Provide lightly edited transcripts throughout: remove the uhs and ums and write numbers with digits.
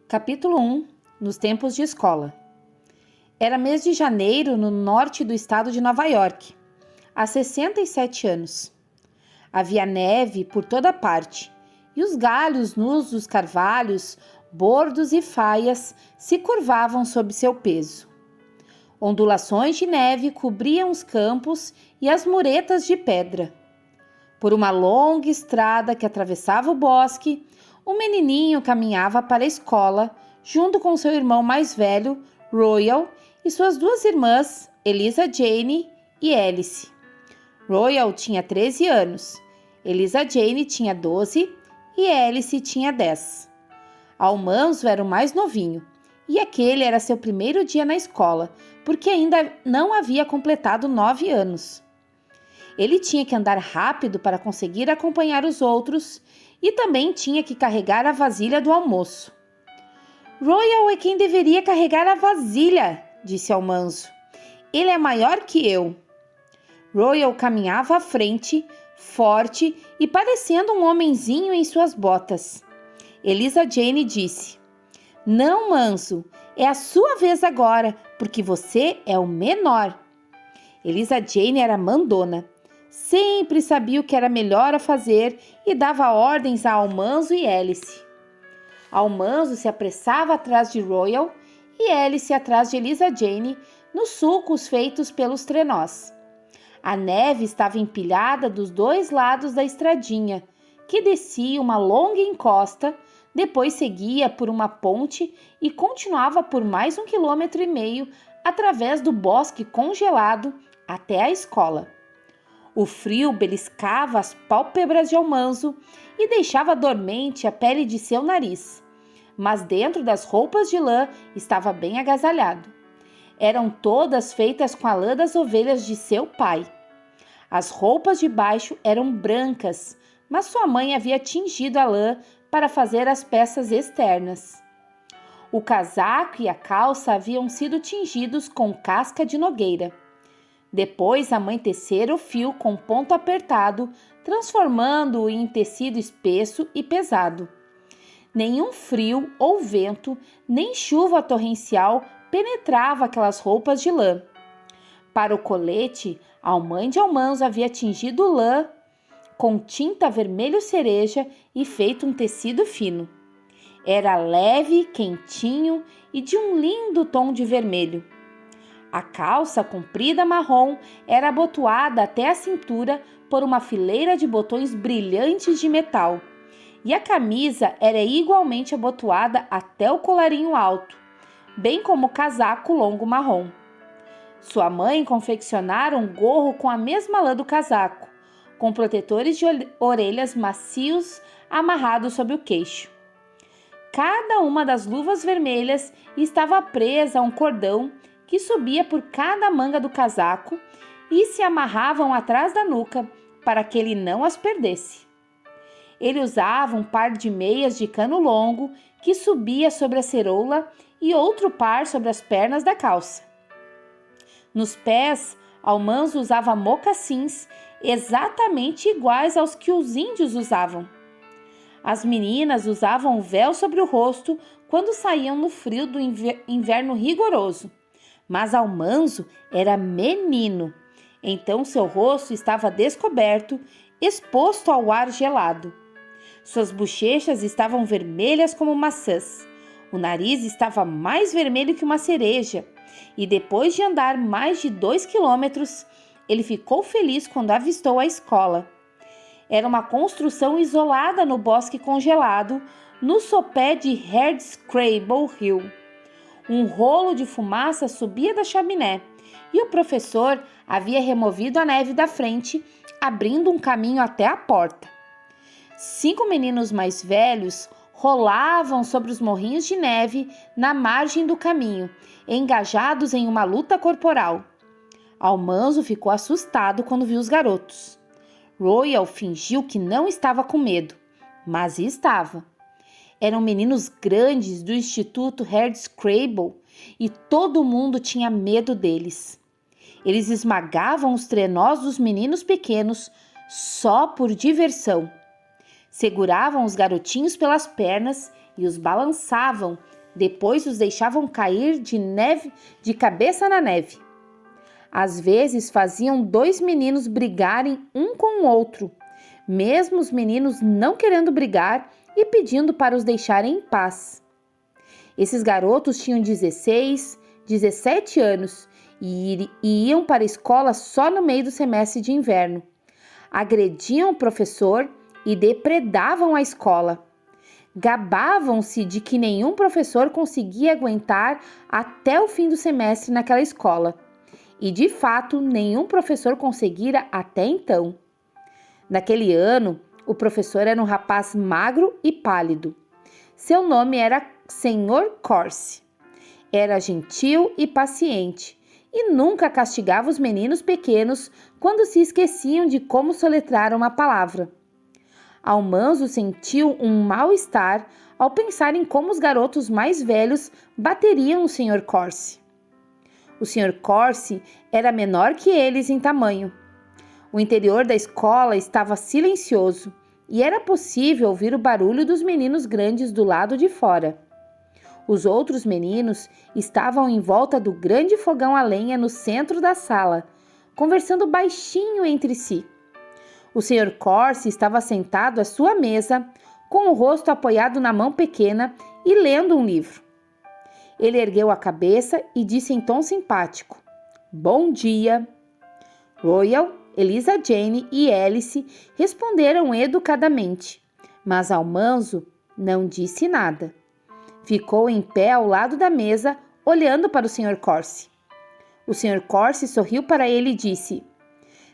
Capítulo 1. Nos tempos de escola. Era mês de janeiro no norte do estado de Nova York, há 67 anos. Havia neve por toda parte, e os galhos nus dos carvalhos, bordos e faias se curvavam sob seu peso. Ondulações de neve cobriam os campos e as muretas de pedra. Por uma longa estrada que atravessava o bosque, o menininho caminhava para a escola, junto com seu irmão mais velho, Royal, e suas duas irmãs, Eliza Jane e Alice. Royal tinha 13 anos, Eliza Jane tinha 12 e Alice tinha 10. Almanzo era o mais novinho, e aquele era seu primeiro dia na escola, porque ainda não havia completado 9 anos. Ele tinha que andar rápido para conseguir acompanhar os outros e também tinha que carregar a vasilha do almoço. Royal é quem deveria carregar a vasilha, disse Almanzo. Ele é maior que eu. Royal caminhava à frente, forte e parecendo um homenzinho em suas botas. Eliza Jane disse: Não, Manso, é a sua vez agora, porque você é o menor. Eliza Jane era mandona. Sempre sabia o que era melhor a fazer e dava ordens a Almanzo e Alice. Almanzo se apressava atrás de Royal e Alice atrás de Eliza Jane nos sulcos feitos pelos trenós. A neve estava empilhada dos dois lados da estradinha, que descia uma longa encosta, depois seguia por uma ponte e continuava por mais 1,5 km através do bosque congelado até a escola. O frio beliscava as pálpebras de Almanzo e deixava dormente a pele de seu nariz, mas dentro das roupas de lã estava bem agasalhado. Eram todas feitas com a lã das ovelhas de seu pai. As roupas de baixo eram brancas, mas sua mãe havia tingido a lã para fazer as peças externas. O casaco e a calça haviam sido tingidos com casca de nogueira. Depois a mãe tecera o fio com ponto apertado, transformando-o em tecido espesso e pesado. Nenhum frio ou vento, nem chuva torrencial penetrava aquelas roupas de lã. Para o colete, a mãe de Almanzo havia tingido lã com tinta vermelho cereja e feito um tecido fino. Era leve, quentinho e de um lindo tom de vermelho. A calça comprida marrom era abotoada até a cintura por uma fileira de botões brilhantes de metal, e a camisa era igualmente abotoada até o colarinho alto, bem como o casaco longo marrom. Sua mãe confeccionara um gorro com a mesma lã do casaco, com protetores de orelhas macios amarrados sobre o queixo. Cada uma das luvas vermelhas estava presa a um cordão que subia por cada manga do casaco e se amarravam atrás da nuca para que ele não as perdesse. Ele usava um par de meias de cano longo que subia sobre a ceroula e outro par sobre as pernas da calça. Nos pés, Almanzo usava mocassins exatamente iguais aos que os índios usavam. As meninas usavam o véu sobre o rosto quando saíam no frio do inverno rigoroso. Mas Almanzo era menino, então seu rosto estava descoberto, exposto ao ar gelado. Suas bochechas estavam vermelhas como maçãs, o nariz estava mais vermelho que uma cereja, e depois de andar mais de 2 quilômetros, ele ficou feliz quando avistou a escola. Era uma construção isolada no bosque congelado, no sopé de Hardscrabble Hill. Um rolo de fumaça subia da chaminé e o professor havia removido a neve da frente, abrindo um caminho até a porta. 5 meninos mais velhos rolavam sobre os morrinhos de neve na margem do caminho, engajados em uma luta corporal. Almanzo ficou assustado quando viu os garotos. Royal fingiu que não estava com medo, mas estava. Eram meninos grandes do Instituto Hardscrabble e todo mundo tinha medo deles. Eles esmagavam os trenós dos meninos pequenos só por diversão. Seguravam os garotinhos pelas pernas e os balançavam, Depois os deixavam cair de cabeça na neve. Às vezes faziam 2 meninos brigarem um com o outro, mesmo os meninos não querendo brigar e pedindo para os deixarem em paz. Esses garotos tinham 16, 17 anos e iam para a escola só no meio do semestre de inverno. Agrediam o professor e depredavam a escola. Gabavam-se de que nenhum professor conseguia aguentar até o fim do semestre naquela escola. E, de fato, nenhum professor conseguira até então. Naquele ano, o professor era um rapaz magro e pálido. Seu nome era Sr. Corsi. Era gentil e paciente e nunca castigava os meninos pequenos quando se esqueciam de como soletrar uma palavra. Almanzo sentiu um mal-estar ao pensar em como os garotos mais velhos bateriam o Sr. Corsi. O Sr. Corsi era menor que eles em tamanho. O interior da escola estava silencioso e era possível ouvir o barulho dos meninos grandes do lado de fora. Os outros meninos estavam em volta do grande fogão a lenha no centro da sala, conversando baixinho entre si. O Sr. Corsi estava sentado à sua mesa, com o rosto apoiado na mão pequena e lendo um livro. Ele ergueu a cabeça e disse em tom simpático: "Bom dia." Royal, Eliza Jane e Alice responderam educadamente, mas Almanzo não disse nada. Ficou em pé ao lado da mesa, olhando para o Sr. Corsi. O Sr. Corsi sorriu para ele e disse: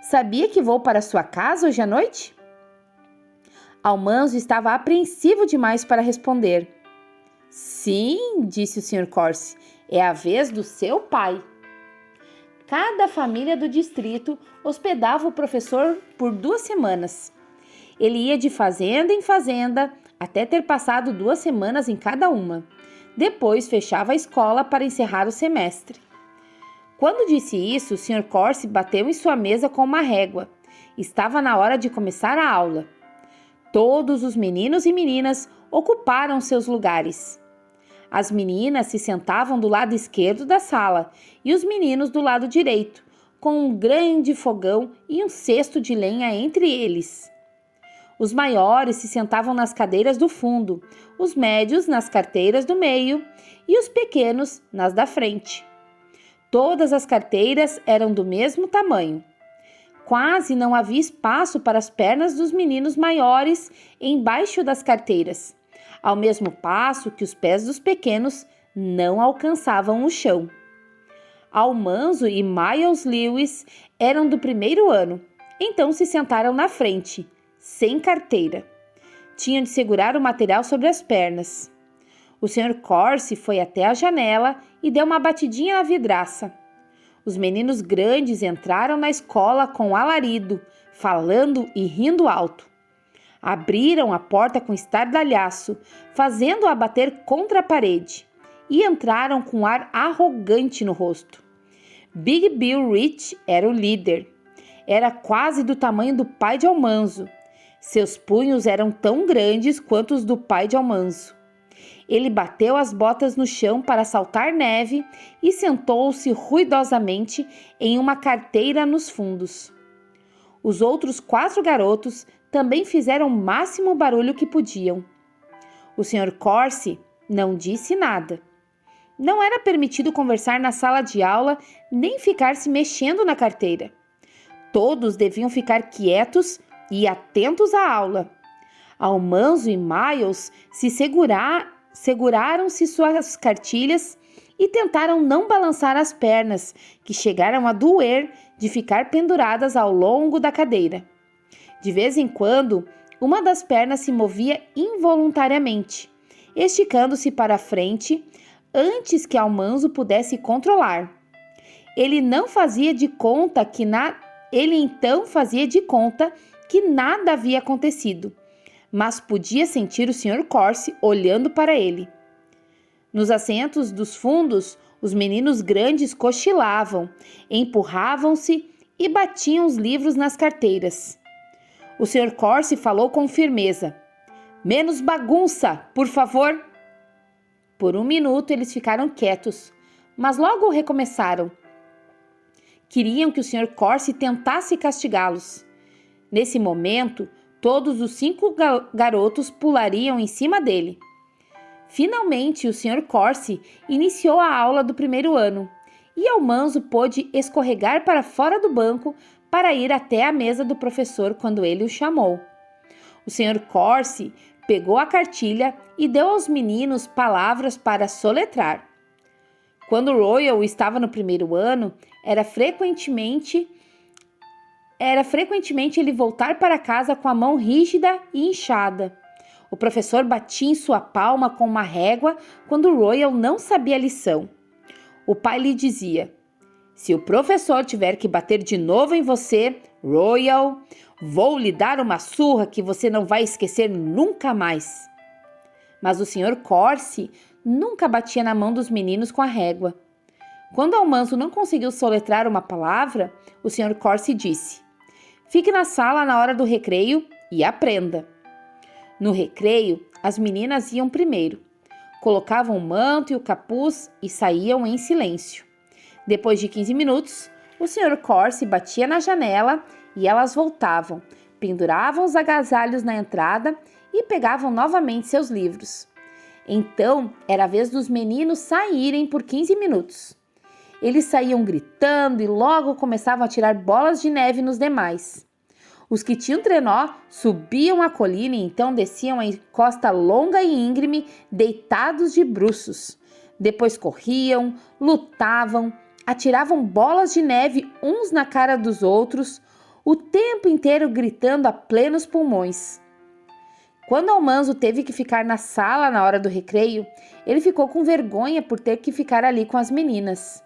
"Sabia que vou para sua casa hoje à noite?" Almanzo estava apreensivo demais para responder. "Sim", disse o Sr. Corsi, "é a vez do seu pai." Cada família do distrito hospedava o professor por 2 semanas. Ele ia de fazenda em fazenda até ter passado 2 semanas em cada uma. Depois fechava a escola para encerrar o semestre. Quando disse isso, o Sr. Corsi bateu em sua mesa com uma régua. Estava na hora de começar a aula. Todos os meninos e meninas ocuparam seus lugares. As meninas se sentavam do lado esquerdo da sala e os meninos do lado direito, com um grande fogão e um cesto de lenha entre eles. Os maiores se sentavam nas cadeiras do fundo, os médios nas carteiras do meio e os pequenos nas da frente. Todas as carteiras eram do mesmo tamanho. Quase não havia espaço para as pernas dos meninos maiores embaixo das carteiras, ao mesmo passo que os pés dos pequenos não alcançavam o chão. Almanzo e Miles Lewis eram do primeiro ano, então se sentaram na frente, sem carteira. Tinham de segurar o material sobre as pernas. O Sr. Corsi foi até a janela e deu uma batidinha na vidraça. Os meninos grandes entraram na escola com alarido, falando e rindo alto. Abriram a porta com estardalhaço, fazendo-a bater contra a parede, e entraram com um ar arrogante no rosto. Big Bill Rich era o líder. Era quase do tamanho do pai de Almanzo. Seus punhos eram tão grandes quanto os do pai de Almanzo. Ele bateu as botas no chão para saltar neve e sentou-se ruidosamente em uma carteira nos fundos. Os outros 4 garotos também fizeram o máximo barulho que podiam. O Sr. Corsi não disse nada. Não era permitido conversar na sala de aula nem ficar se mexendo na carteira. Todos deviam ficar quietos e atentos à aula. Almanzo e Miles seguraram-se suas cartilhas e tentaram não balançar as pernas, que chegaram a doer de ficar penduradas ao longo da cadeira. De vez em quando, uma das pernas se movia involuntariamente, esticando-se para a frente antes que Almanzo pudesse controlar. Ele então fazia de conta que nada havia acontecido, mas podia sentir o Sr. Corsi olhando para ele. Nos assentos dos fundos, os meninos grandes cochilavam, empurravam-se e batiam os livros nas carteiras. O Sr. Corsi falou com firmeza: "Menos bagunça, por favor." Por um minuto eles ficaram quietos, mas logo recomeçaram. Queriam que o Sr. Corsi tentasse castigá-los. Nesse momento, todos os 5 garotos pulariam em cima dele. Finalmente, o Sr. Corsi iniciou a aula do primeiro ano e Almanzo pôde escorregar para fora do banco para ir até a mesa do professor quando ele o chamou. O Sr. Corsi pegou a cartilha e deu aos meninos palavras para soletrar. Quando Royal estava no primeiro ano, era frequentemente ele voltar para casa com a mão rígida e inchada. O professor batia em sua palma com uma régua quando Royal não sabia a lição. O pai lhe dizia: se o professor tiver que bater de novo em você, Royal, vou lhe dar uma surra que você não vai esquecer nunca mais. Mas o Sr. Corsi nunca batia na mão dos meninos com a régua. Quando Almanzo não conseguiu soletrar uma palavra, o Sr. Corsi disse: fique na sala na hora do recreio e aprenda. No recreio, as meninas iam primeiro. Colocavam o manto e o capuz e saíam em silêncio. Depois de 15 minutos, o Sr. Corsi batia na janela e elas voltavam, penduravam os agasalhos na entrada e pegavam novamente seus livros. Então, era a vez dos meninos saírem por 15 minutos. Eles saíam gritando e logo começavam a tirar bolas de neve nos demais. Os que tinham trenó subiam a colina e então desciam a encosta longa e íngreme, deitados de bruços. Depois corriam, lutavam, atiravam bolas de neve uns na cara dos outros, o tempo inteiro gritando a plenos pulmões. Quando Almanzo teve que ficar na sala na hora do recreio, ele ficou com vergonha por ter que ficar ali com as meninas.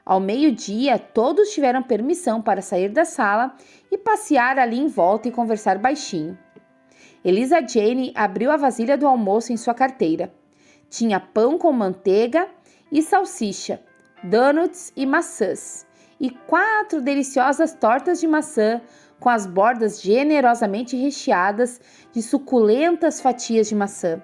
Ao meio-dia, todos tiveram permissão para sair da sala e passear ali em volta e conversar baixinho. Elisa Jane abriu a vasilha do almoço em sua carteira. Tinha pão com manteiga e salsicha, donuts e maçãs, e 4 deliciosas tortas de maçã com as bordas generosamente recheadas de suculentas fatias de maçã.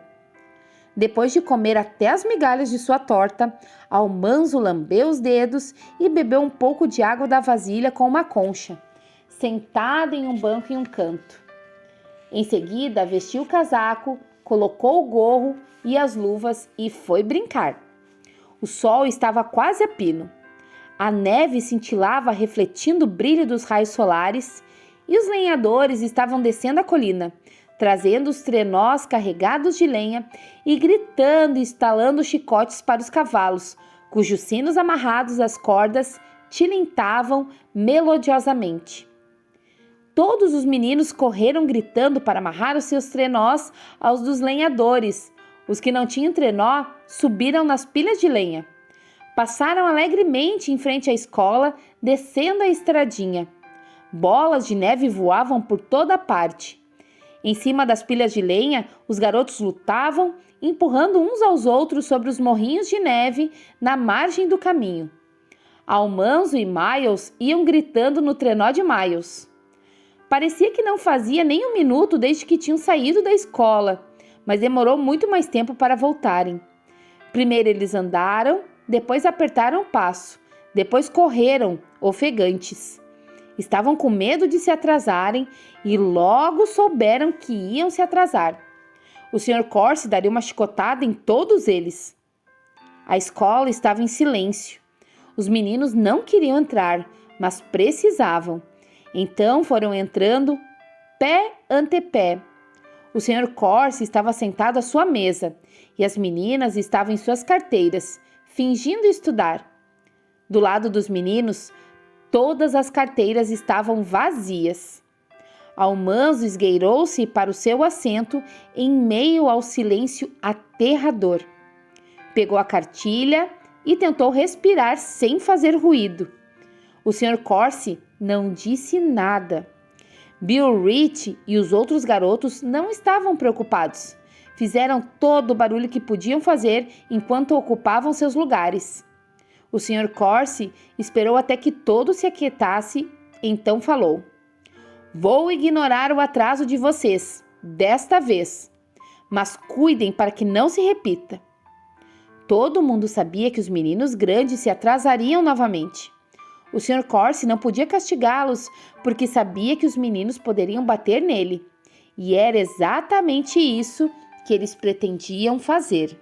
Depois de comer até as migalhas de sua torta, Almanzo lambeu os dedos e bebeu um pouco de água da vasilha com uma concha, sentada em um banco em um canto. Em seguida, vestiu o casaco, colocou o gorro e as luvas e foi brincar. O sol estava quase a pino. A neve cintilava refletindo o brilho dos raios solares e os lenhadores estavam descendo a colina, trazendo os trenós carregados de lenha e gritando e estalando chicotes para os cavalos, cujos sinos amarrados às cordas tilintavam melodiosamente. Todos os meninos correram gritando para amarrar os seus trenós aos dos lenhadores. Os que não tinham trenó subiram nas pilhas de lenha. Passaram alegremente em frente à escola, descendo a estradinha. Bolas de neve voavam por toda parte. Em cima das pilhas de lenha, os garotos lutavam, empurrando uns aos outros sobre os morrinhos de neve na margem do caminho. Almanzo e Miles iam gritando no trenó de Miles. Parecia que não fazia nem um minuto desde que tinham saído da escola, mas demorou muito mais tempo para voltarem. Primeiro eles andaram, depois apertaram o passo, depois correram, ofegantes. Estavam com medo de se atrasarem e logo souberam que iam se atrasar. O Sr. Corsi daria uma chicotada em todos eles. A escola estava em silêncio. Os meninos não queriam entrar, mas precisavam. Então foram entrando pé ante pé. O Sr. Corsi estava sentado à sua mesa e as meninas estavam em suas carteiras, fingindo estudar. Do lado dos meninos, todas as carteiras estavam vazias. Almanzo esgueirou-se para o seu assento em meio ao silêncio aterrador. Pegou a cartilha e tentou respirar sem fazer ruído. O Sr. Corsi não disse nada. Bill Rich e os outros garotos não estavam preocupados. Fizeram todo o barulho que podiam fazer enquanto ocupavam seus lugares. O Sr. Corsi esperou até que todo se aquietasse, então falou: "Vou ignorar o atraso de vocês, desta vez, mas cuidem para que não se repita." Todo mundo sabia que os meninos grandes se atrasariam novamente. O Sr. Corsi não podia castigá-los porque sabia que os meninos poderiam bater nele. E era exatamente isso que eles pretendiam fazer.